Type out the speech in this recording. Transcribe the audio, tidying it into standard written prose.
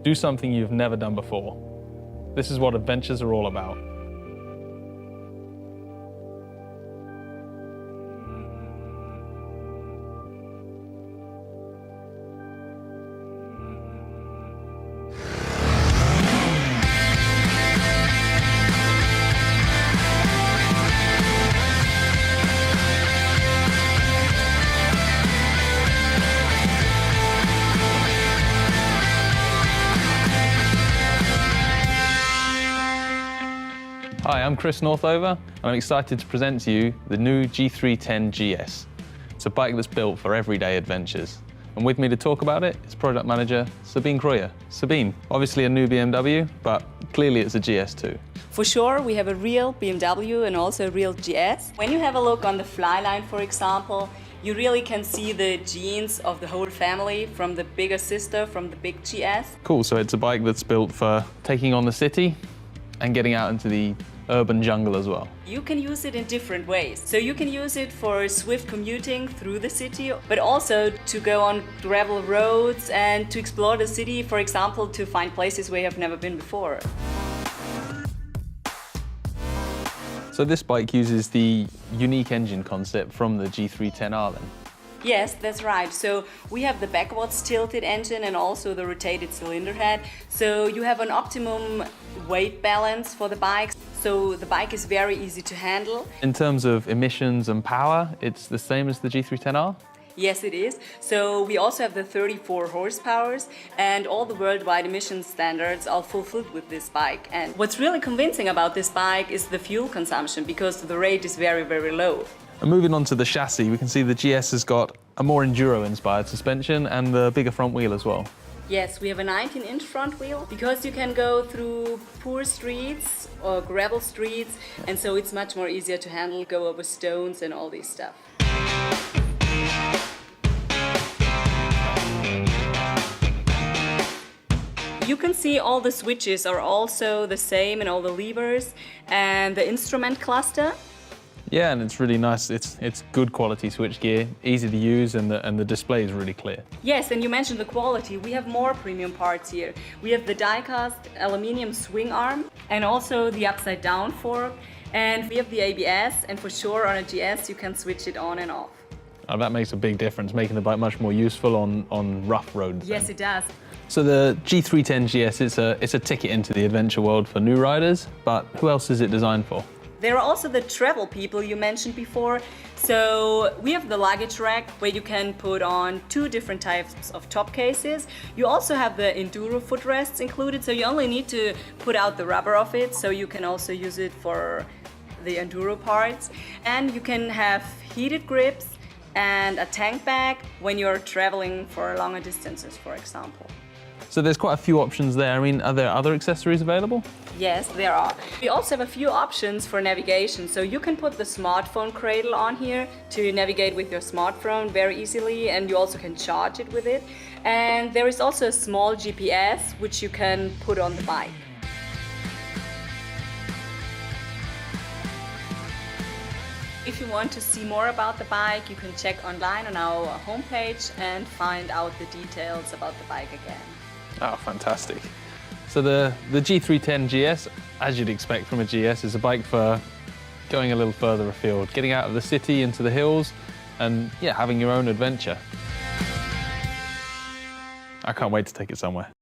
Do something you've never done before. This is what adventures are all about. Hi, I'm Chris Northover, and I'm excited to present to you the new G310 GS. It's a bike that's built for everyday adventures. And with me to talk about it is product manager Sabine Kreuer. Sabine, obviously a new BMW, but clearly it's a GS too. For sure, we have a real BMW and also a real GS. When you have a look on the Flyline, for example, you really can see the genes of the whole family from the bigger sister, from the big GS. Cool, so it's a bike that's built for taking on the city and getting out into the urban jungle as well. You can use it in different ways. So you can use it for swift commuting through the city, but also to go on gravel roads and to explore the city, for example, to find places where you have never been before. So this bike uses the unique engine concept from the G310R then? Yes, that's right. So we have the backwards tilted engine and also the rotated cylinder head. So you have an optimum weight balance for the bike. So the bike is very easy to handle. In terms of emissions and power, it's the same as the G310R? Yes, it is. So we also have the 34 horsepowers and all the worldwide emissions standards are fulfilled with this bike. And what's really convincing about this bike is the fuel consumption because the rate is very, very low. And moving on to the chassis, we can see the GS has got a more enduro-inspired suspension and the bigger front wheel as well. Yes, we have a 19-inch front wheel because you can go through poor streets or gravel streets, and so it's much more easier to handle, go over stones and all this stuff. You can see all the switches are also the same and all the levers and the instrument cluster. Yeah, and it's really nice. It's good quality switchgear, easy to use, and the display is really clear. Yes, and you mentioned the quality. We have more premium parts here. We have the die-cast aluminium swing arm and also the upside-down fork. And we have the ABS, and for sure on a GS you can switch it on and off. Oh, that makes a big difference, making the bike much more useful on rough roads. Yes, then. it does. So the G310 GS, it's a ticket into the adventure world for new riders, but who else is it designed for? There are also the travel people you mentioned before. So we have the luggage rack where you can put on 2 different types of top cases. You also have the enduro footrests included, so you only need to put out the rubber of it, so you can also use it for the enduro parts. And you can have heated grips and a tank bag when you're traveling for longer distances, for example. So there's quite a few options there. I mean, are there other accessories available? Yes, there are. We also have a few options for navigation. So you can put the smartphone cradle on here to navigate with your smartphone very easily, and you also can charge it with it. And there is also a small GPS which you can put on the bike. If you want to see more about the bike, you can check online on our homepage and find out the details about the bike again. Oh, fantastic. So the G310 GS, as you'd expect from a GS, is a bike for going a little further afield, getting out of the city into the hills and, yeah, having your own adventure. I can't wait to take it somewhere.